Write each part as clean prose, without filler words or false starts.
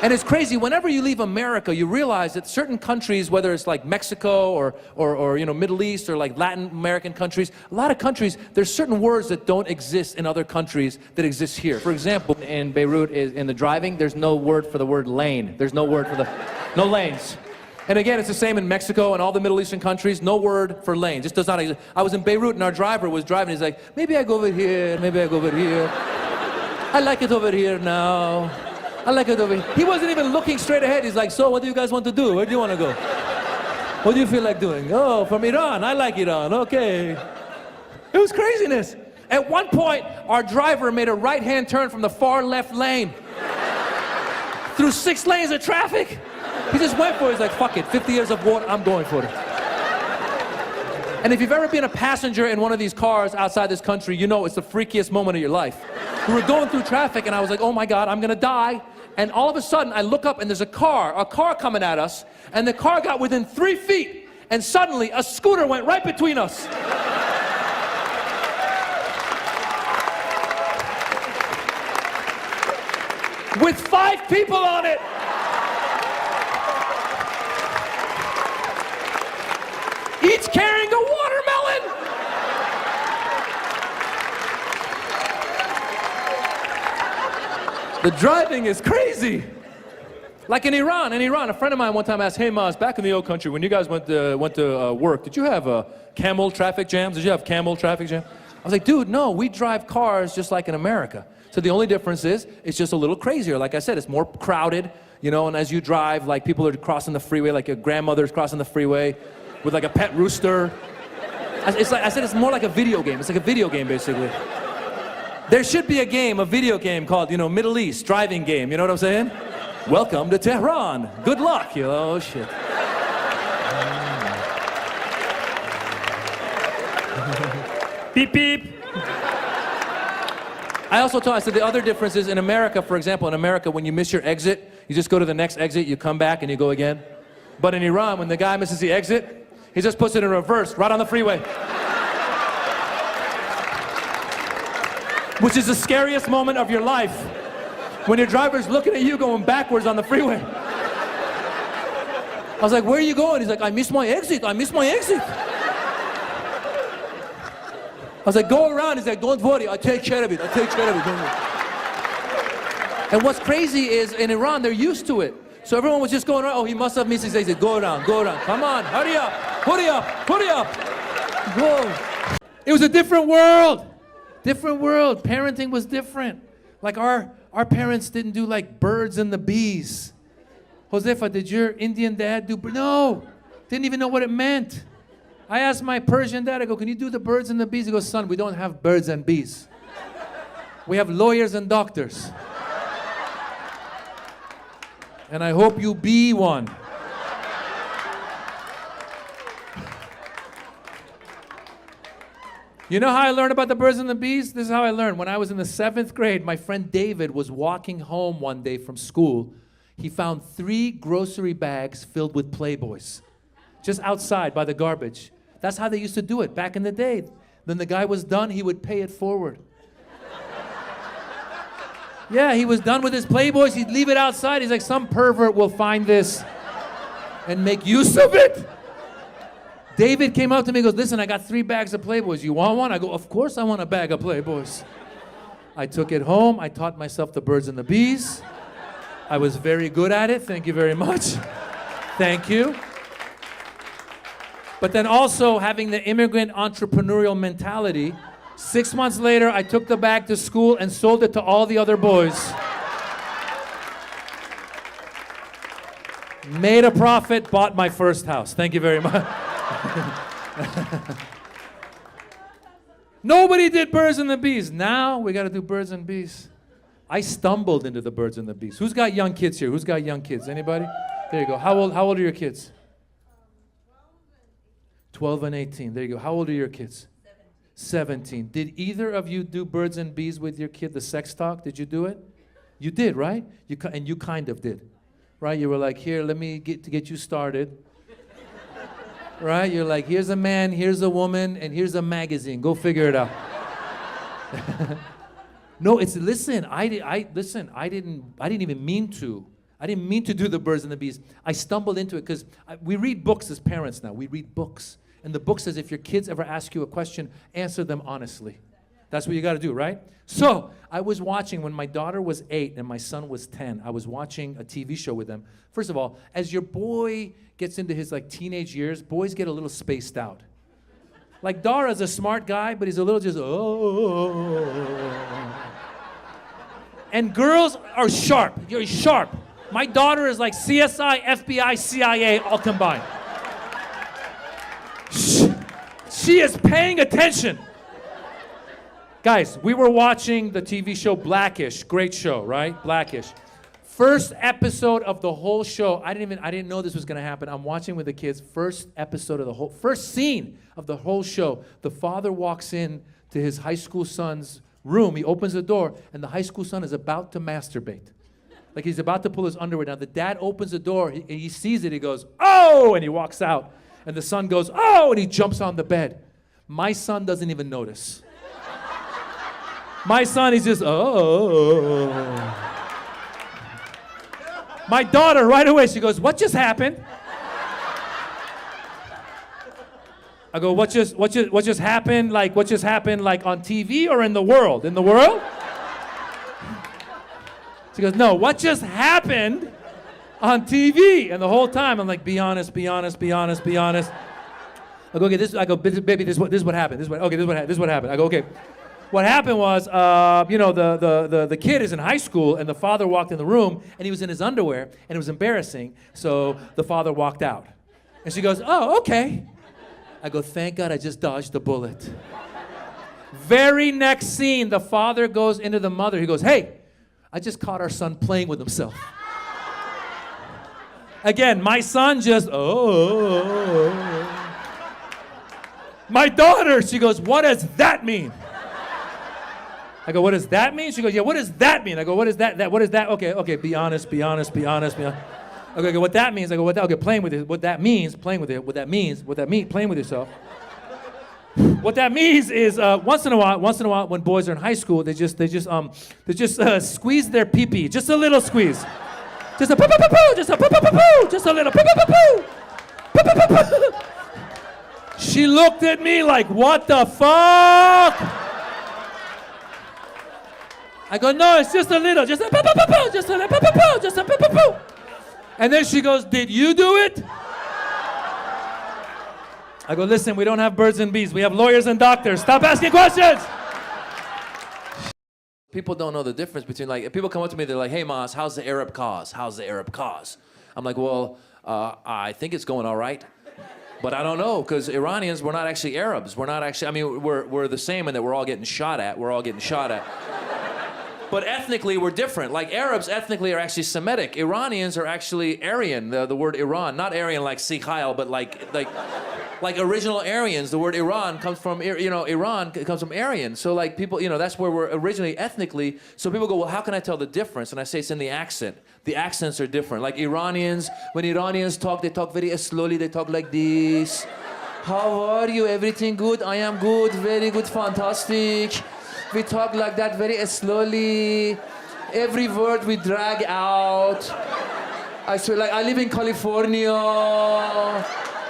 And it's crazy, whenever you leave America, you realize that certain countries, whether it's like Mexico or you know, Middle East or like Latin American countries, a lot of countries, there's certain words that don't exist in other countries that exist here. For example, in Beirut, in the driving, there's no word for the word lane. There's no word for no lanes. And again, it's the same in Mexico and all the Middle Eastern countries, no word for lane, just does not exist. I was in Beirut and our driver was driving, he's like, maybe I go over here, maybe I go over here. I like it over here now. I like it over here. He wasn't even looking straight ahead. He's like, so what do you guys want to do? Where do you want to go? What do you feel like doing? Oh, from Iran. I like Iran. Okay. It was craziness. At one point, our driver made a right-hand turn from the far left lane through 6 lanes of traffic. He just went for it. He's like, fuck it. 50 years of war, I'm going for it. And if you've ever been a passenger in one of these cars outside this country, you know it's the freakiest moment of your life. We were going through traffic and I was like, oh my God, I'm gonna die. And all of a sudden I look up and there's a car coming at us, and the car got within 3 feet, and suddenly a scooter went right between us. With 5 people on it. Each carrying a watermelon. The driving is crazy. Like in Iran, a friend of mine one time asked, hey Maz, back in the old country, when you guys went to work, did you have camel traffic jams? Did you have camel traffic jams? I was like, dude, no, we drive cars just like in America. So the only difference is, it's just a little crazier. Like I said, it's more crowded, you know, and as you drive, like people are crossing the freeway, like your grandmother's crossing the freeway with like a pet rooster. It's like, I said, it's more like a video game. It's like a video game, basically. There should be a video game called, you know, Middle East driving game. You know what I'm saying? Welcome to Tehran. Good luck, you know, shit. Beep, beep. I said the other difference is in America, for example, in America, when you miss your exit, you just go to the next exit, you come back and you go again. But in Iran, when the guy misses the exit, he just puts it in reverse, right on the freeway. Which is the scariest moment of your life. When your driver's looking at you going backwards on the freeway. I was like, where are you going? He's like, I missed my exit, I missed my exit. I was like, go around. He's like, don't worry, I take care of it, I take care of it, don't worry. And what's crazy is, in Iran, they're used to it. So everyone was just going around, oh, he must have missed his exit, go around, come on, hurry up, hurry up, hurry up, go. It was a different world. Different world. Parenting was different. Like our parents didn't do like birds and the bees. Josefa, did your Indian dad do? No, didn't even know what it meant. I asked my Persian dad, I go, can you do the birds and the bees? He goes, son, we don't have birds and bees. We have lawyers and doctors. And I hope you be one. You know how I learned about the birds and the bees? This is how I learned. When I was in the 7th grade, my friend David was walking home one day from school. He found 3 grocery bags filled with Playboys, just outside by the garbage. That's how they used to do it back in the day. Then the guy was done, he would pay it forward. Yeah, he was done with his Playboys, he'd leave it outside. He's like, some pervert will find this and make use of it. David came up to me and goes, listen, I got 3 bags of Playboys. You want one? I go, of course I want a bag of Playboys. I took it home. I taught myself the birds and the bees. I was very good at it. Thank you very much. Thank you. But then also having the immigrant entrepreneurial mentality, 6 months later, I took the bag to school and sold it to all the other boys. Made a profit, bought my first house. Thank you very much. Nobody did birds and the bees. Now we got to do birds and bees. I stumbled into the birds and the bees. Who's got young kids here? Who's got young kids? Anybody? There you go. How old are your kids? 12 and 18. There you go. How old are your kids? 17. Did either of you do birds and bees with your kid, the sex talk? Did you do it? You did, right? And you kind of did, right? You were like, here, let me get you started. Right? You're like, here's a man, here's a woman, and here's a magazine. Go figure it out. No, it's, listen, I didn't even mean to. I didn't mean to do the birds and the bees. I stumbled into it because we read books as parents now. We read books. And the book says if your kids ever ask you a question, answer them honestly. That's what you got to do, right? So I was watching when my daughter was 8 and my son was 10. I was watching a TV show with them. First of all, as your boy gets into his like teenage years, boys get a little spaced out. Like Dara's a smart guy, but he's a little just, oh. And girls are sharp. You're sharp. My daughter is like CSI, FBI, CIA, all combined. She is paying attention. Guys, we were watching the TV show Blackish. Great show, right? Blackish. First episode of the whole show. I didn't know this was gonna happen. I'm watching with the kids. First scene of the whole show. The father walks in to his high school son's room. He opens the door, and the high school son is about to masturbate. Like he's about to pull his underwear down. The dad opens the door. He sees it. He goes, oh, and he walks out. And the son goes, oh, and he jumps on the bed. My son doesn't even notice. My son, he's just, oh. My daughter, right away, she goes, what just happened? I go, what just happened? Like, what just happened, like, on TV or in the world? In the world? She goes, no, what just happened on TV? And the whole time, I'm like, be honest, be honest, be honest, be honest. I go, okay, baby, this is what happened. This is what happened. I go, okay. What happened was, the kid is in high school, and the father walked in the room, and he was in his underwear, and it was embarrassing, so the father walked out. And she goes, oh, okay. I go, thank God I just dodged the bullet. Very next scene, the father goes into the mother. He goes, hey, I just caught our son playing with himself. Again, my son just, oh. My daughter, she goes, what does that mean? I go, what does that mean? She goes, yeah, what does that mean? I go, what is that? What is that? Okay, be honest, be honest, be honest, be honest. Okay, what that means? I go, okay, playing with it. What that means, playing with it. What that means, playing with yourself. What that means is once in a while, when boys are in high school, they just squeeze their pee-pee, just a little squeeze, just a poo-poo-poo-poo, just a poo-poo-poo-poo, just a little poo-poo-poo-poo, poo-poo-poo-poo. She looked at me like, what the fuck? I go, no, it's just a little, just a poo-poo-poo-poo, just a little poo-poo-poo, just a poo-poo-poo. And then she goes, did you do it? I go, listen, we don't have birds and bees. We have lawyers and doctors. Stop asking questions. People don't know the difference between, like, if people come up to me, they're like, hey, Mas, how's the Arab cause? How's the Arab cause? I'm like, well, I think it's going all right. But I don't know, because Iranians, we're not actually Arabs. We're not actually, I mean, we're the same in that we're all getting shot at. We're all getting shot at. But ethnically, we're different. Like Arabs ethnically are actually Semitic. Iranians are actually Aryan, the word Iran. Not Aryan like Sikhail, but like original Aryans. The word Iran comes from, Iran comes from Aryan. So like people, that's where we're originally ethnically. So people go, well, how can I tell the difference? And I say it's in the accent. The accents are different. Like Iranians, when Iranians talk, they talk very slowly. They talk like this. How are you? Everything good? I am good. Very good. Fantastic. We talk like that very slowly. Every word we drag out. I swear, like, I live in California.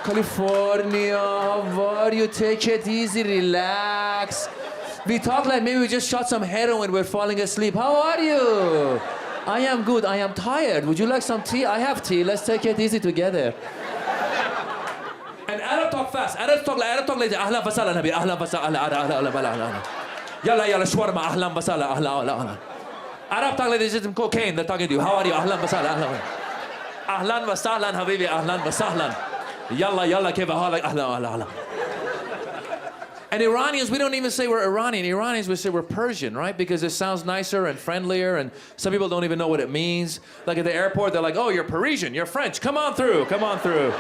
California, how are you? Take it easy, relax. We talk like maybe we just shot some heroin, we're falling asleep. How are you? I am good, I am tired. Would you like some tea? I have tea, let's take it easy together. And Arab talk fast. Arab talk like ahlan wasala nabi, ahlan wasala, yalla yalla shawarma, ahlan wasala, ahlan. Arab talk like they just cocaine, they're talking to you. How are you? Ahlan wasala, ahlan. Ahlan wa sahlan habibi, ahlan wa sahlan. Yalla yalla kayfa halak, ahlan ahlan. And Iranians, we don't even say we're Iranian. Iranians, we say we're Persian, right? Because it sounds nicer and friendlier, and some people don't even know what it means. Like at the airport, they're like, oh, you're Parisian, you're French, come on through, come on through.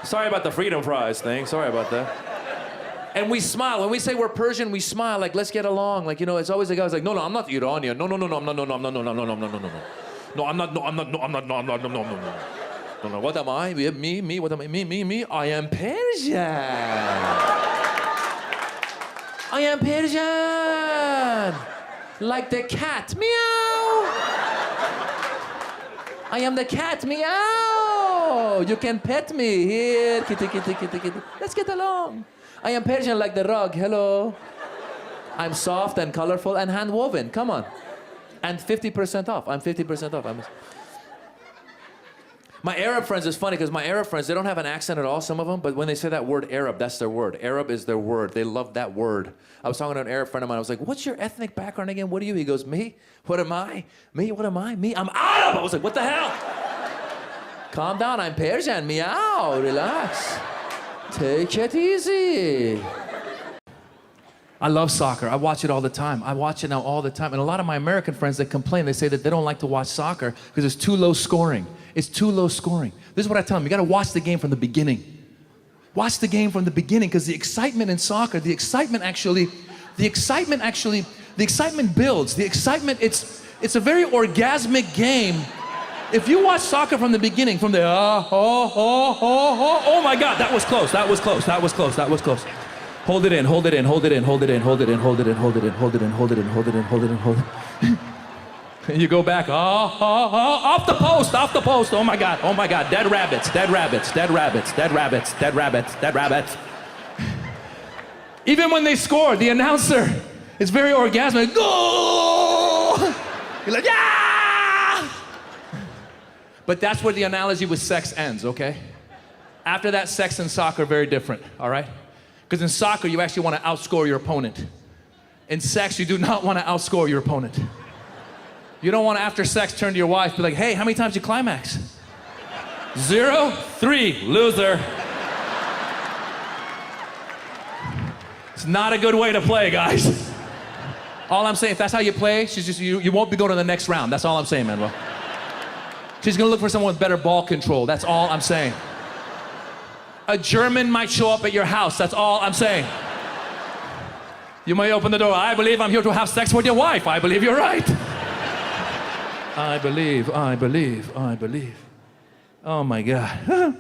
Sorry about the freedom fries thing, sorry about that. And we smile. When we say we're Persian, we smile, like, let's get along. Like, it's always the guy who's like, no, I'm not Iranian. No, I'm not, No, what am I? Me, what am I? Me, I am Persian. I am Persian. Like the cat, meow. I am the cat, meow. You can pet me. Here, kitty, kitty, kitty, kitty. Let's get along. I am Persian like the rug, hello. I'm soft and colorful and hand-woven, come on. And 50% off, I'm 50% off. My Arab friends is funny because my Arab friends, they don't have an accent at all, some of them, but when they say that word Arab, that's their word. Arab is their word. They love that word. I was talking to an Arab friend of mine. I was like, what's your ethnic background again? What are you? He goes, me? What am I? Me? What am I? Me? I'm Arab! I was like, what the hell? Calm down, I'm Persian. Meow, relax. Take it easy. I love soccer. I watch it all the time. I watch it now all the time. And a lot of my American friends, they complain. They say that they don't like to watch soccer because it's too low scoring. It's too low scoring. This is what I tell them. You got to watch the game from the beginning. Watch the game from the beginning because the excitement in soccer, the excitement builds. The excitement, it's a very orgasmic game. If you watch soccer from the beginning, from the oh my God, that was close, that was close, that was close, that was close. Hold it in, hold it in, hold it in, hold it in, hold it in, hold it in, hold it in, hold it in, hold it in, hold it in, hold it in, hold it in. And you go back, off the post, oh my God, dead rabbits, dead rabbits, dead rabbits, dead rabbits, dead rabbits, dead rabbits. Even when they score, the announcer is very orgasmic. Goal! You're like, yeah! But that's where the analogy with sex ends, okay? After that, sex and soccer are very different, all right? Because in soccer, you actually want to outscore your opponent. In sex, you do not want to outscore your opponent. You don't want to, after sex, turn to your wife and be like, hey, how many times you climax? 0, 3, loser. It's not a good way to play, guys. All I'm saying, if that's how you play, you won't be going to the next round. That's all I'm saying, Manuel. She's going to look for someone with better ball control. That's all I'm saying. A German might show up at your house. That's all I'm saying. You might open the door. I believe I'm here to have sex with your wife. I believe you're right. I believe. Oh my God.